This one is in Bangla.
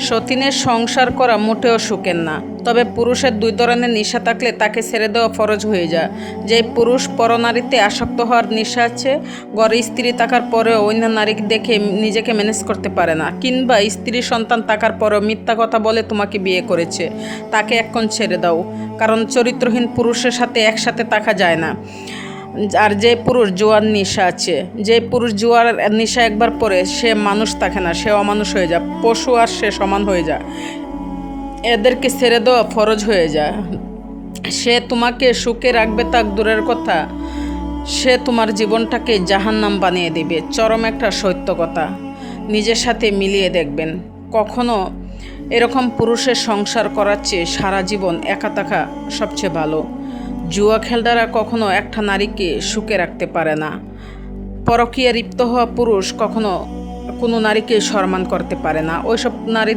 সতীনের সংসার করা মোটেও সুখের না। তবে পুরুষের দুই ধরনের নেশা থাকলে তাকে ছেড়ে দেওয়া ফরজ হয়ে যায়। যে পুরুষ পরনারীতে আসক্ত হওয়ার নেশা আছে, ঘরে স্ত্রী থাকার পরেও অন্য নারী দেখে নিজেকে ম্যানেজ করতে পারে না, কিংবা স্ত্রী সন্তান থাকার পরেও মিথ্যা কথা বলে তোমাকে বিয়ে করেছে, তাকে এখন ছেড়ে দাও, কারণ চরিত্রহীন পুরুষের সাথে একসাথে থাকা যায় না। আর যে পুরুষ জুয়ার নেশা আছে, যে পুরুষ জুয়ার নেশা একবার পরে সে মানুষ থাকে না, সে অমানুষ হয়ে যায়, পশু আর সে সমান হয়ে যায়। এদেরকে ছেড়ে দেওয়া ফরজ হয়ে যায়। সে তোমাকে সুখে রাখবে তা দূরের কথা, সে তোমার জীবনটাকে জাহান্নাম বানিয়ে দেবে। চরম একটা সত্য কথা, নিজের সাথে মিলিয়ে দেখবেন। কখনো এরকম পুরুষের সংসার করার চেয়ে সারা জীবন একা থাকা সবচেয়ে ভালো। জুয়া খেলদারা কখনো একটা নারীকে সুখে রাখতে পারে না। পরকীয়া লিপ্ত হওয়া পুরুষ কখনো কোনো নারীকে সম্মান করতে পারে না। ওইসব নারী